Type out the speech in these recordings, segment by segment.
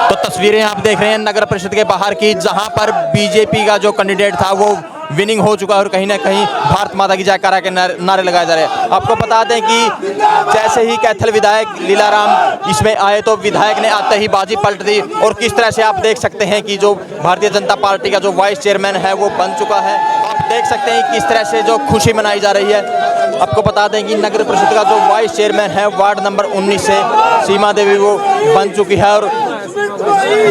तो तस्वीरें आप देख रहे हैं नगर परिषद के बाहर की, जहां पर बीजेपी का जो कैंडिडेट था वो विनिंग हो चुका है और कहीं ना कहीं भारत माता की जयकारा के नारे लगाए जा रहे हैं। आपको बता दें कि जैसे ही कैथल विधायक लीलाराम इसमें आए तो विधायक ने आते ही बाजी पलट दी और किस तरह से आप देख सकते हैं कि जो भारतीय जनता पार्टी का जो वाइस चेयरमैन है वो बन चुका है। आप देख सकते हैं किस तरह से जो खुशी मनाई जा रही है। आपको बता दें कि नगर परिषद का जो वाइस चेयरमैन है वार्ड नंबर 19 से सीमा देवी वो बन चुकी है और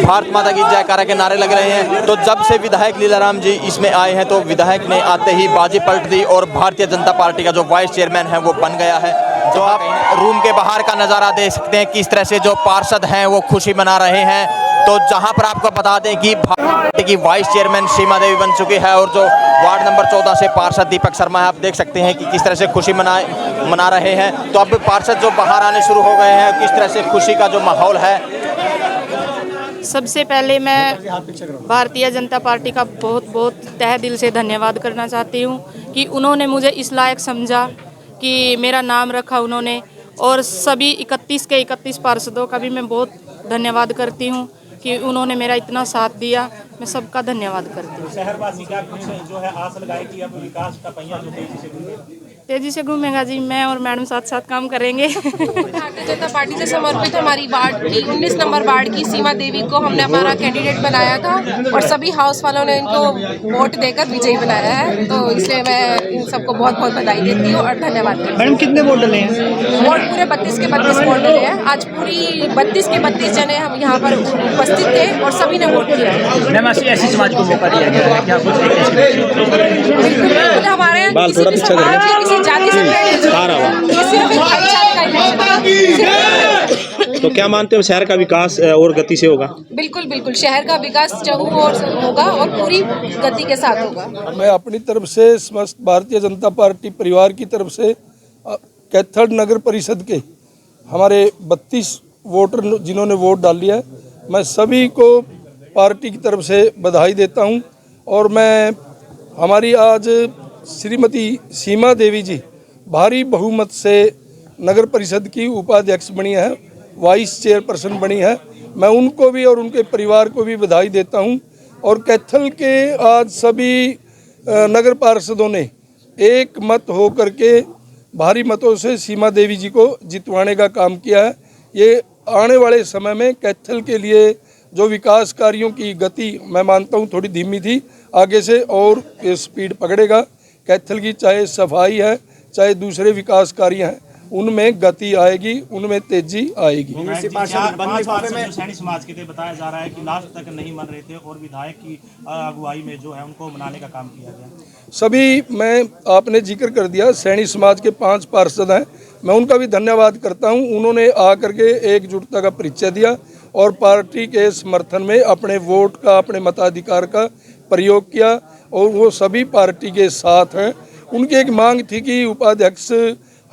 भारत माता की जयकारा के नारे लग रहे हैं। तो जब से विधायक लीलाराम जी इसमें आए हैं तो विधायक ने आते ही बाजी पलट दी और भारतीय जनता पार्टी का जो वाइस चेयरमैन है वो बन गया है। जो आप रूम के बाहर का नज़ारा देख सकते हैं किस तरह से जो पार्षद हैं वो खुशी मना रहे हैं। तो जहां पर आपको बता दें कि पार्टी की वाइस चेयरमैन सीमा देवी बन चुकी है और जो वार्ड नंबर 14 से पार्षद दीपक शर्मा है, आप देख सकते हैं कि किस तरह से खुशी मना रहे हैं। तो अब पार्षद जो बाहर आने शुरू हो गए हैं, किस तरह से खुशी का जो माहौल है। सबसे पहले मैं भारतीय जनता पार्टी का बहुत बहुत तहे दिल से धन्यवाद करना चाहती हूँ कि उन्होंने मुझे इस लायक समझा कि मेरा नाम रखा उन्होंने, और सभी 31 के 31 पार्षदों का भी मैं बहुत धन्यवाद करती हूँ कि उन्होंने मेरा इतना साथ दिया। मैं सबका धन्यवाद करती हूँ। शहरवासी का कुछ जो है आस लगाई कि अब विकास का पहिया जो तेजी से घूमेगा जी। मैं और मैडम साथ साथ काम करेंगे। भारतीय जनता पार्टी से समर्पित हमारी वार्ड की 19 नंबर वार्ड की सीमा देवी को हमने हमारा कैंडिडेट बनाया था और सभी हाउस वालों ने इनको वोट देकर विजयी बनाया है। तो इसलिए मैं इन सबको बहुत बहुत बधाई देती हूँ और धन्यवाद करती हूँ। मैडम कितने वोट डले हैं? वोट पूरे 32 के 32 वोट डले हैं। आज पूरी 32 के 32 जने हम यहाँ पर उपस्थित थे और सभी ने वोट किया। ऐसी समाज को मौका दिया गया है क्या? बिल्कुल हमारे यहाँ किसी भी समाज की किसी जाति से सिर्फ एक भाईचारे का इलेक्शन। तो क्या मानते हो शहर का विकास और गति से होगा? बिल्कुल बिल्कुल, शहर का विकास चहुँ ओर होगा और पूरी गति के साथ होगा। मैं अपनी तरफ से समस्त भारतीय जनता पार्टी परिवार की तरफ से कैथल नगर परिषद के हमारे 32 वोटर जिन्होंने वोट डाल लिया है, मैं सभी को पार्टी की तरफ से बधाई देता हूं। और मैं हमारी आज श्रीमती सीमा देवी जी भारी बहुमत से नगर परिषद की उपाध्यक्ष बनी है, वाइस चेयरपर्सन बनी है। मैं उनको भी और उनके परिवार को भी बधाई देता हूं। और कैथल के आज सभी नगर पार्षदों ने एक मत हो करके भारी मतों से सीमा देवी जी को जितवाने का काम किया है। ये आने वाले समय में कैथल के लिए जो विकास कार्यों की गति मैं मानता हूँ थोड़ी धीमी थी, आगे से और स्पीड पकड़ेगा। कैथल की चाहे सफाई है चाहे दूसरे विकास कार्य हैं, उनमें गति आएगी, उनमें तेजी आएगी। सैनी समाज के थे बताया जा रहा है कि लास्ट तक नहीं मान रहे थे और विधायक की अगुवाई में जो है उनको मनाने का काम किया गया। सभी मैं आपने जिक्र कर दिया, सैनी समाज के 5 पार्षद हैं, मैं उनका भी धन्यवाद करता हूं। उन्होंने आकर के एकजुटता का परिचय दिया और पार्टी के समर्थन में अपने वोट का, अपने मताधिकार का प्रयोग किया और वो सभी पार्टी के साथ हैं। उनकी एक मांग थी कि उपाध्यक्ष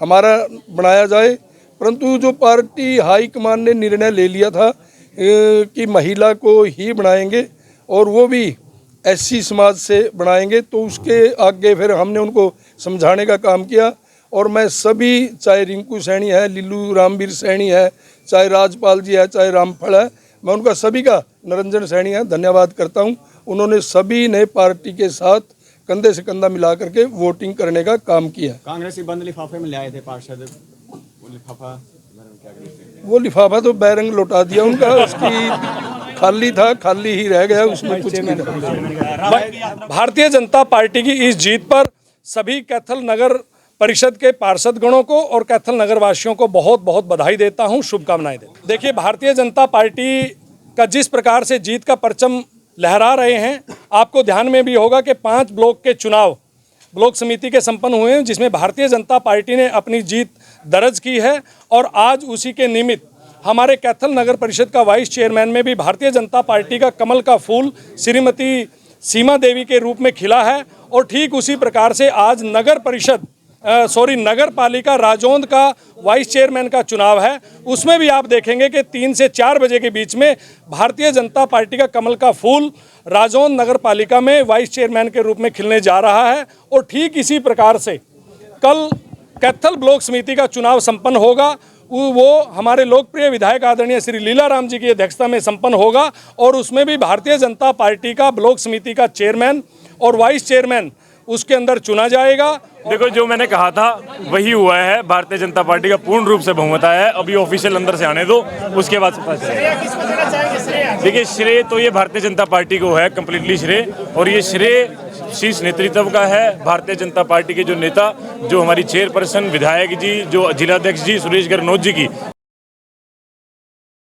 हमारा बनाया जाए, परंतु जो पार्टी हाईकमान ने निर्णय ले लिया था कि महिला को ही बनाएंगे और वो भी एससी समाज से बनाएंगे, तो उसके आगे फिर हमने उनको समझाने का काम किया। और मैं सभी, चाहे रिंकू सैनी है, लिल्लू रामवीर सैनी है, चाहे राजपाल जी है, चाहे रामफल है, मैं उनका सभी का, निरंजन सैनी है, धन्यवाद करता हूं। उन्होंने सभी ने पार्टी के साथ कंधे से कंधा मिला करके वोटिंग करने का काम किया। कांग्रेस बंद लिफाफे में ले आए थे पार्षद, वो लिफाफा तो बैरंग लौटा दिया उनका, उसकी खाली था, खाली ही रह गया, उसमें कुछ नहीं था। भारतीय जनता पार्टी की इस जीत पर सभी कैथल नगर परिषद के पार्षदगणों को और कैथल नगर वासियों को बहुत बहुत बधाई देता हूं, शुभकामनाएं देता हूं। देखिए, भारतीय जनता पार्टी का जिस प्रकार से जीत का परचम लहरा रहे हैं, आपको ध्यान में भी होगा कि 5 ब्लॉक के चुनाव ब्लॉक समिति के संपन्न हुए हैं, जिसमें भारतीय जनता पार्टी ने अपनी जीत दर्ज की है। और आज उसी के निमित्त हमारे कैथल नगर परिषद का वाइस चेयरमैन में भी भारतीय जनता पार्टी का कमल का फूल श्रीमती सीमा देवी के रूप में खिला है। और ठीक उसी प्रकार से आज नगर पालिका राजौंद का वाइस चेयरमैन का चुनाव है, उसमें भी आप देखेंगे कि 3 से 4 बजे के बीच में भारतीय जनता पार्टी का कमल का फूल राजौंद नगर पालिका में वाइस चेयरमैन के रूप में खिलने जा रहा है। और ठीक इसी प्रकार से कल कैथल ब्लॉक समिति का चुनाव संपन्न होगा, वो हमारे लोकप्रिय विधायक आदरणीय श्री लीलाराम जी की अध्यक्षता में संपन्न होगा और उसमें भी भारतीय जनता पार्टी का ब्लॉक समिति का चेयरमैन और वाइस चेयरमैन उसके अंदर चुना जाएगा। देखो, जो मैंने कहा था वही हुआ है। भारतीय जनता पार्टी का पूर्ण रूप से बहुमत आया है। अभी ऑफिशियल अंदर से आने दो, उसके बाद देखिए, श्रेय तो ये भारतीय जनता पार्टी को है, कंप्लीटली श्रेय। और ये श्रेय शीर्ष नेतृत्व का है। भारतीय जनता पार्टी के जो नेता, जो हमारी चेयरपर्सन विधायक जी, जो जिलाध्यक्ष जी सुरेश गहलोत जी की